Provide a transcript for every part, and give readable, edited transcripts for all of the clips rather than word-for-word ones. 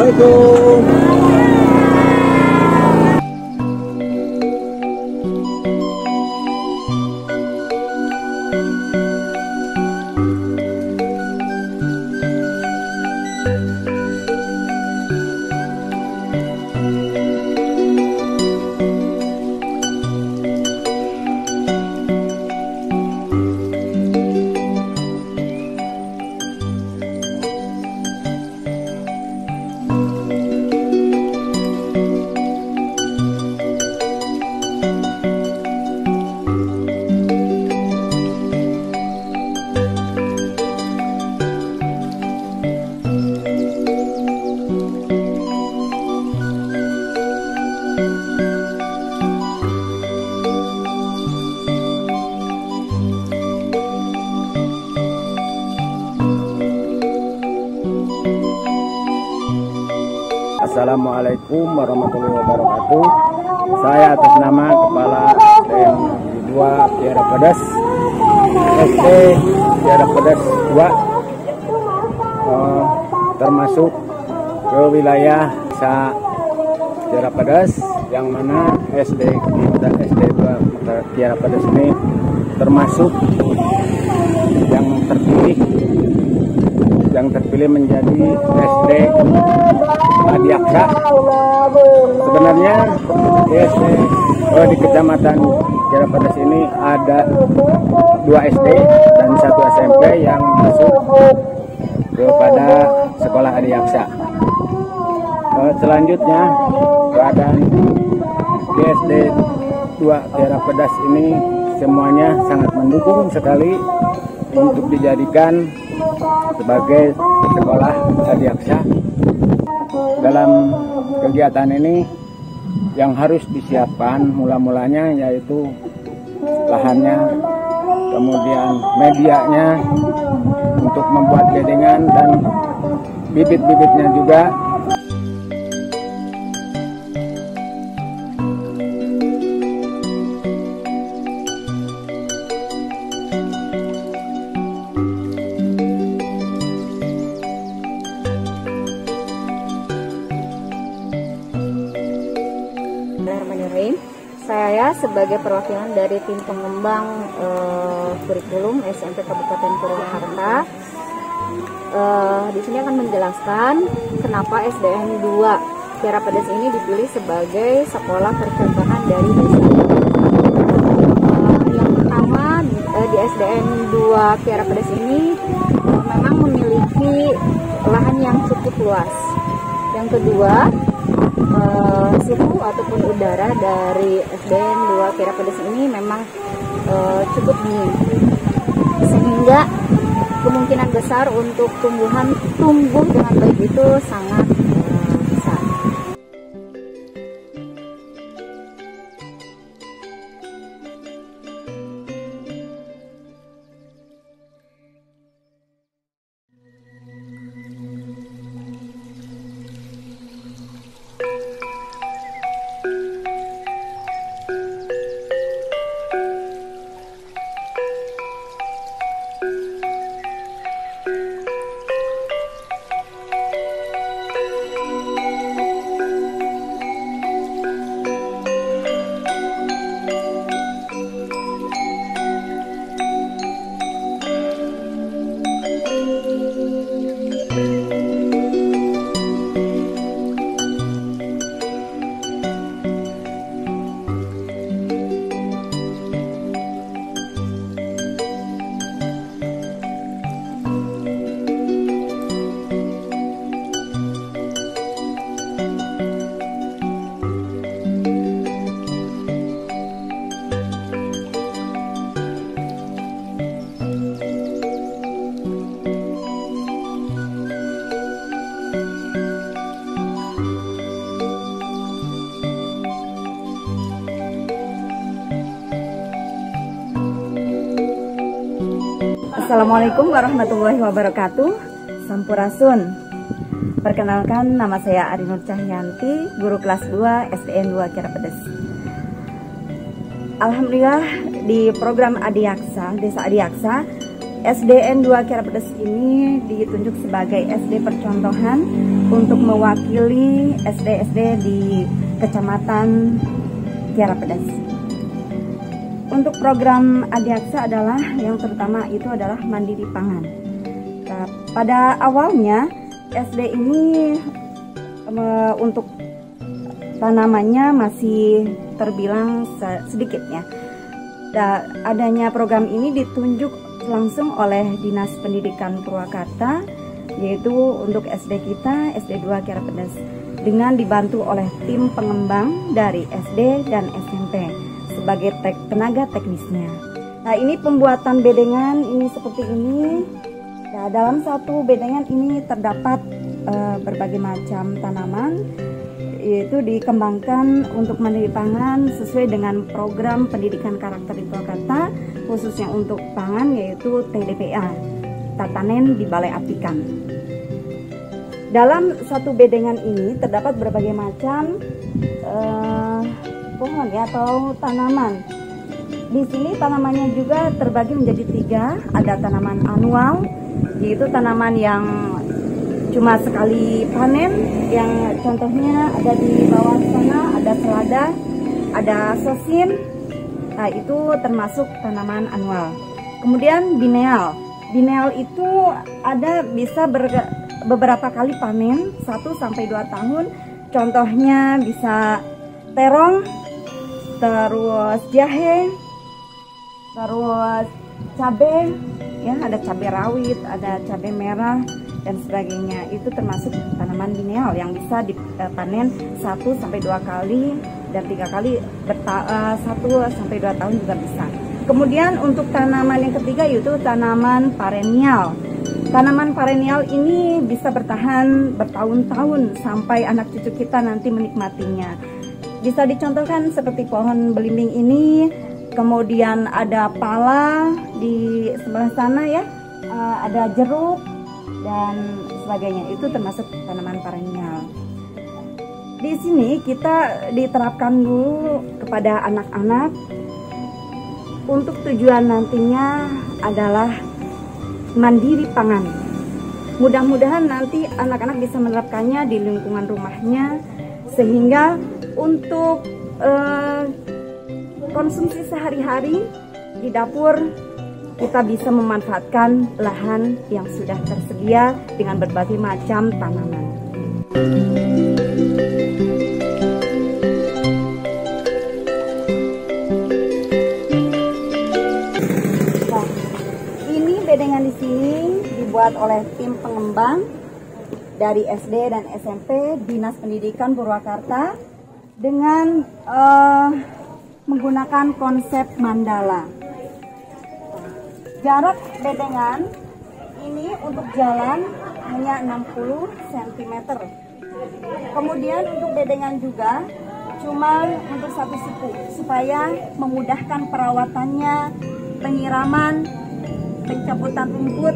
Assalamualaikum. Assalamualaikum warahmatullahi wabarakatuh. Saya atas nama Kepala SDN 2 Kiara Pedas, SD Kiara Pedas 2, termasuk ke wilayah Kiara Pedas, yang mana SD 2 Kiara Pedas ini termasuk yang terpilih menjadi SD Adiaksa. Sebenarnya di Kecamatan Kiara Pedas ini ada 2 SD dan 1 SMP yang masuk kepada sekolah Adiaksa. Selanjutnya keadaan di SD 2 Kiara Pedas ini semuanya sangat mendukung sekali untuk dijadikan sebagai sekolah Adiaksa. Dalam kegiatan ini yang harus disiapkan mula-mulanya yaitu lahannya, kemudian medianya untuk membuat gedengan dan bibit-bibitnya juga. Saya sebagai perwakilan dari tim pengembang kurikulum SMP Kabupaten Purwakarta, di sini akan menjelaskan kenapa SDN 2 Kiara Pedas ini dipilih sebagai sekolah percontohan dari desa. Yang pertama, di SDN 2 Kiara Pedas ini memang memiliki lahan yang cukup luas. Yang kedua, suhu ataupun udara dari SDN 2 Kiara Pedas ini memang cukup dingin, sehingga kemungkinan besar untuk tumbuh dengan baik itu sangat besar. Assalamualaikum warahmatullahi wabarakatuh. Sampurasun. Perkenalkan, nama saya Ari Nur Cahyanti, guru kelas 2 SDN 2 Kiara Pedas. Alhamdulillah di program Adiaksa, Desa Adiaksa, SDN 2 Kiara Pedes ini ditunjuk sebagai SD percontohan untuk mewakili SD-SD di Kecamatan Kiara Pedes. Untuk program Adiaksa adalah yang terutama itu adalah mandiri pangan. Nah, pada awalnya SD ini untuk tanamannya masih terbilang sedikit ya. Adanya program ini ditunjuk langsung oleh Dinas Pendidikan Purwakarta, yaitu untuk SD kita, SD 2 Kiara Pedes, dengan dibantu oleh tim pengembang dari SD dan SMP sebagai tenaga teknisnya. Nah, ini pembuatan bedengan ini seperti ini. Nah, dalam satu bedengan ini terdapat berbagai macam tanaman, yaitu dikembangkan untuk mandiri pangan sesuai dengan program pendidikan karakter di Purwakarta, khususnya untuk pangan yaitu TDPA, Tatanen di Balai Apikan. Dalam satu bedengan ini terdapat berbagai macam pohon ya atau tanaman. Di sini tanamannya juga terbagi menjadi 3. Ada tanaman anual, yaitu tanaman yang cuma sekali panen, yang contohnya ada di bawah sana, ada selada, ada sosin. Nah, itu termasuk tanaman anual. Kemudian biennial. Biennial itu ada bisa beberapa kali panen, 1 sampai 2 tahun. Contohnya bisa terong, terus jahe, terus cabai, ya ada cabai rawit, ada cabai merah dan sebagainya. Itu termasuk tanaman biennial yang bisa dipanen 1 sampai 2 kali dan 3 kali 1 sampai 2 tahun juga bisa. Kemudian untuk tanaman yang ketiga yaitu tanaman perennial. Tanaman perennial ini bisa bertahan bertahun-tahun sampai anak cucu kita nanti menikmatinya. Bisa dicontohkan seperti pohon belimbing ini, kemudian ada pala di sebelah sana ya, ada jeruk dan sebagainya. Itu termasuk tanaman perennial. Di sini kita diterapkan dulu kepada anak-anak untuk tujuan nantinya adalah mandiri pangan. Mudah-mudahan nanti anak-anak bisa menerapkannya di lingkungan rumahnya, sehingga untuk konsumsi sehari-hari di dapur kita bisa memanfaatkan lahan yang sudah tersedia dengan berbagai macam tanaman. Nah, ini bedengan di sini dibuat oleh tim pengembang dari SD dan SMP Dinas Pendidikan Purwakarta dengan menggunakan konsep mandala. Jarak bedengan ini untuk jalan hanya 60 cm. Kemudian untuk bedengan juga cuma untuk 1 suku supaya memudahkan perawatannya, penyiraman, pencabutan rumput,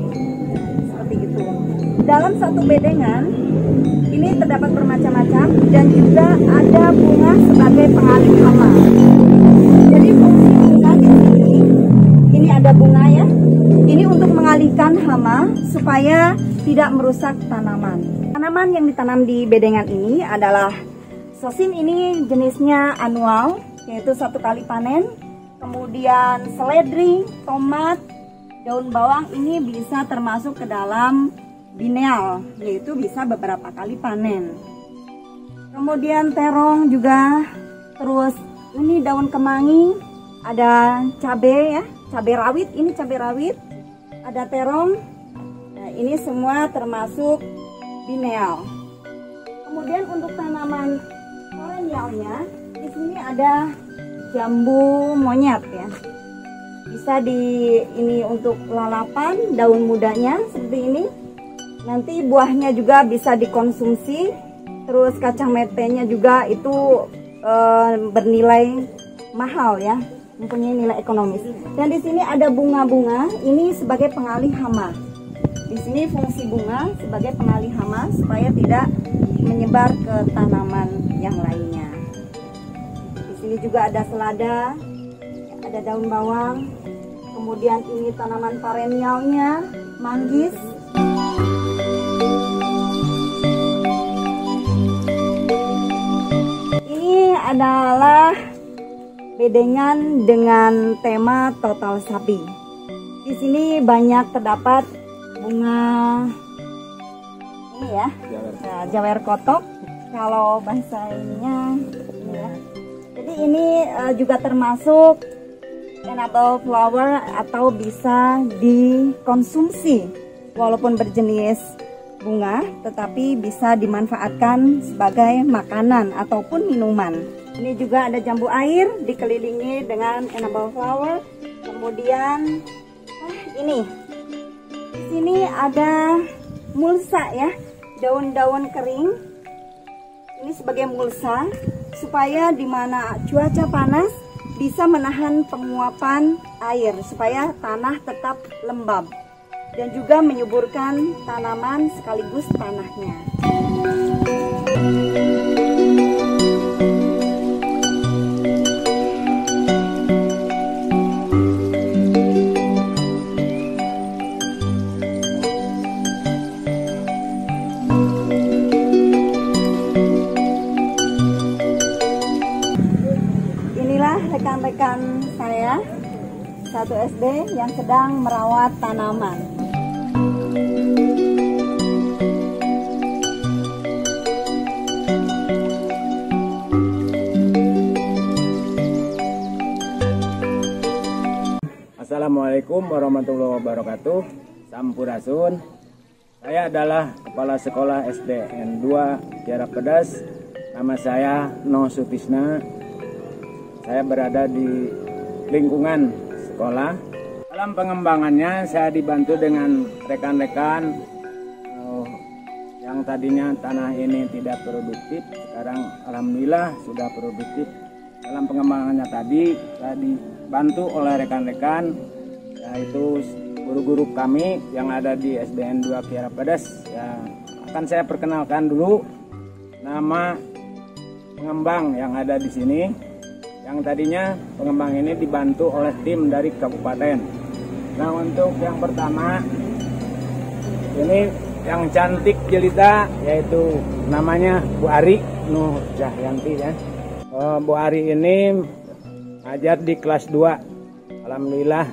seperti itu. Dalam satu bedengan ini terdapat bermacam-macam dan juga ada bunga sebagai pengalih hama. Jadi fungsi bunga di sini, ini ada bunga ya. Ini untuk mengalihkan hama supaya tidak merusak tanaman. Tanaman yang ditanam di bedengan ini adalah sosin, ini jenisnya anual, yaitu 1 kali panen. Kemudian seledri, tomat, daun bawang ini bisa termasuk ke dalam biennial, yaitu bisa beberapa kali panen. Kemudian terong juga, terus ini daun kemangi, ada cabai ya, cabai rawit, ini cabai rawit, ada terong. Nah, ini semua termasuk biennial. Kemudian untuk tanaman perennialnya, di sini ada jambu monyet ya. Bisa ini untuk lalapan, daun mudanya seperti ini. Nanti buahnya juga bisa dikonsumsi. Terus kacang metenya juga itu bernilai mahal ya, mempunyai nilai ekonomis. Dan di sini ada bunga-bunga, ini sebagai pengalih hama. Di sini fungsi bunga sebagai pengalih hama supaya tidak menyebar ke tanaman yang lainnya. Di sini juga ada selada, ada daun bawang, Kemudian ini tanaman perennialnya, manggis. Ini adalah bedengan dengan tema total sapi. Di sini banyak terdapat bunga ini ya, jawer kotok. Kalau bahasa ininya ini ya. Jadi ini juga termasuk edible flower atau bisa dikonsumsi walaupun berjenis bunga, tetapi bisa dimanfaatkan sebagai makanan ataupun minuman. Ini juga ada jambu air dikelilingi dengan edible flower. Kemudian ini di sini ada mulsa ya, daun-daun kering. Ini sebagai mulsa supaya di mana cuaca panas bisa menahan penguapan air supaya tanah tetap lembab dan juga menyuburkan tanaman sekaligus tanahnya. Rekan-rekan saya satu SD yang sedang merawat tanaman. Assalamualaikum warahmatullahi wabarakatuh. Sampurasun. Saya adalah Kepala Sekolah SDN 2 Kiara Pedas. Nama saya No Sutisna. Saya berada di lingkungan sekolah. Dalam pengembangannya saya dibantu dengan rekan-rekan yang tadinya tanah ini tidak produktif, sekarang alhamdulillah sudah produktif. Dalam pengembangannya tadi saya dibantu oleh rekan-rekan, yaitu guru-guru kami yang ada di SDN 2 Kiara Pedas. Ya, akan saya perkenalkan dulu nama pengembang yang ada di sini. Yang tadinya pengembang ini dibantu oleh tim dari kabupaten. Nah, untuk yang pertama ini yang cantik jelita, yaitu namanya Bu Ari Nur Cahyanti ya. Bu Ari ini ngajar di kelas 2. Alhamdulillah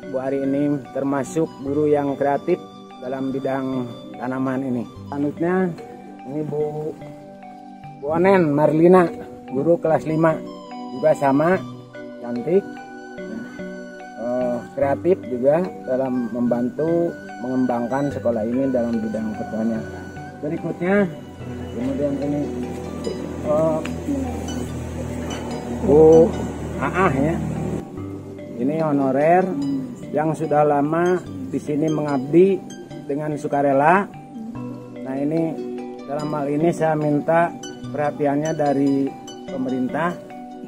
Bu Ari ini termasuk guru yang kreatif dalam bidang tanaman ini. Selanjutnya ini Bu Onen Marlina, guru kelas 5, juga sama cantik, kreatif juga dalam membantu mengembangkan sekolah ini dalam bidang pertanian. Berikutnya kemudian ini Bu Aah ya, ini honorer yang sudah lama di sini mengabdi dengan sukarela. Nah, ini dalam hal ini saya minta perhatiannya dari pemerintah,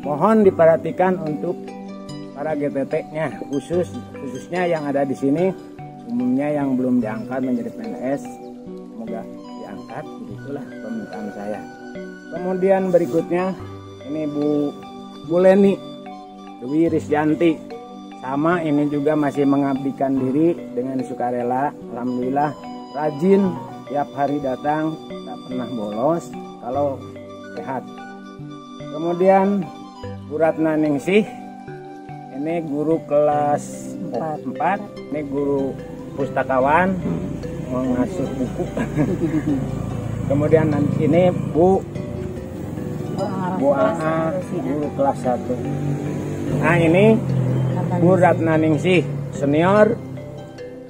mohon diperhatikan untuk para GTT-nya, khususnya yang ada di sini, umumnya yang belum diangkat menjadi PNS, semoga diangkat, begitulah permintaan saya. Kemudian berikutnya ini Bu Leni Dewi Risjanti, sama ini juga masih mengabdikan diri dengan sukarela, alhamdulillah rajin, tiap hari datang, tak pernah bolos kalau sehat. Kemudian Bu Ratna Ningsih, ini guru kelas 4, ini guru pustakawan, mengasuh buku. Kemudian ini Bu AA, guru kelas 1. Nah, ini Bu Ratna Ningsih senior,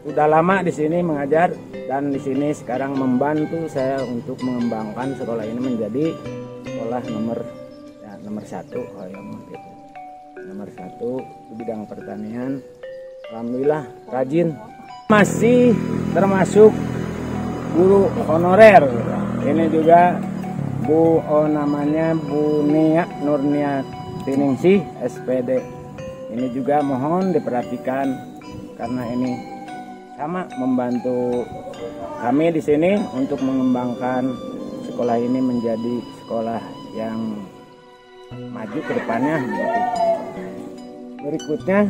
sudah lama di sini mengajar dan di sini sekarang membantu saya untuk mengembangkan sekolah ini menjadi sekolah nomor 1, nomor 1 di bidang pertanian. Alhamdulillah rajin, masih termasuk guru honorer. Ini juga namanya Bu Nia Nurnia Tiningsih SPD. Ini juga mohon diperhatikan karena ini sama membantu kami di sini untuk mengembangkan sekolah ini menjadi sekolah yang maju ke depannya. Berikutnya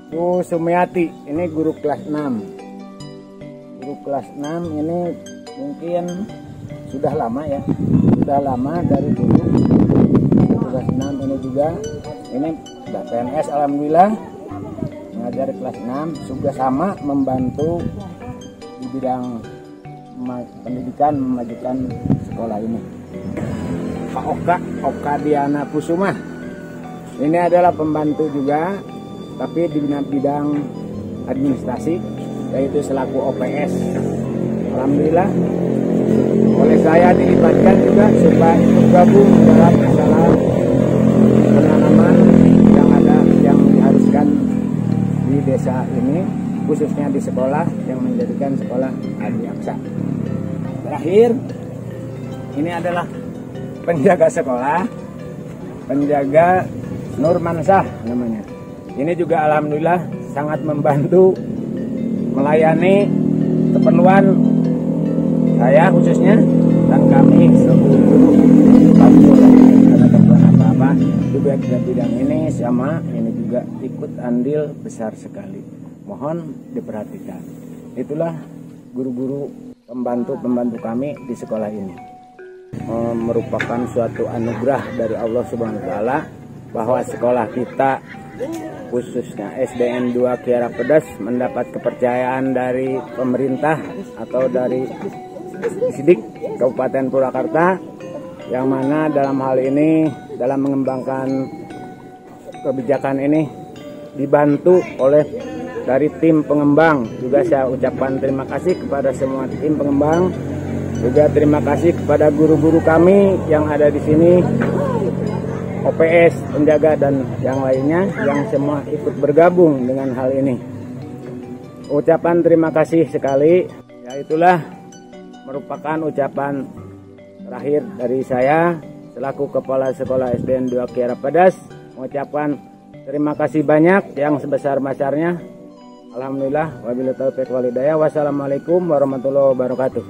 Bu Sumiati, ini guru kelas 6. Guru kelas 6 ini mungkin sudah lama ya, sudah lama dari dulu. Kelas 6 ini juga, ini sudah PNS alhamdulillah, mengajar kelas 6, juga sama membantu di bidang pendidikan, memajukan sekolah ini. Pak Oka Diana Kusuma, ini adalah pembantu juga, tapi di bidang administrasi, yaitu selaku OPS. Alhamdulillah oleh saya dilibatkan juga supaya bergabung dalam masalah penanaman yang diharuskan di desa ini, khususnya di sekolah yang menjadikan sekolah Adi Aksa. Terakhir, ini adalah penjaga sekolah, penjaga Nurmansah namanya. Ini juga alhamdulillah sangat membantu melayani keperluan saya khususnya dan kami seluruh guru bantu ada keperluan apa-apa juga di bidang ini, sama ini juga ikut andil besar sekali. Mohon diperhatikan. Itulah guru-guru pembantu kami di sekolah ini. Merupakan suatu anugerah dari Allah Subhanahu wa taala bahwa sekolah kita khususnya SDN 2 Kiara Pedas mendapat kepercayaan dari pemerintah atau dari Sidik Kabupaten Purwakarta, yang mana dalam hal ini dalam mengembangkan kebijakan ini dibantu oleh dari tim pengembang. Juga saya ucapkan terima kasih kepada semua tim pengembang, juga terima kasih kepada guru-guru kami yang ada di sini, OPS, penjaga dan yang lainnya yang semua ikut bergabung dengan hal ini. Ucapan terima kasih sekali. Ya, itulah merupakan ucapan terakhir dari saya selaku Kepala Sekolah SDN 2 Kiara Pedas, mengucapkan terima kasih banyak yang sebesar-besarnya. Alhamdulillah, wabillahi taufiq walhidayah. Wassalamualaikum warahmatullahi wabarakatuh.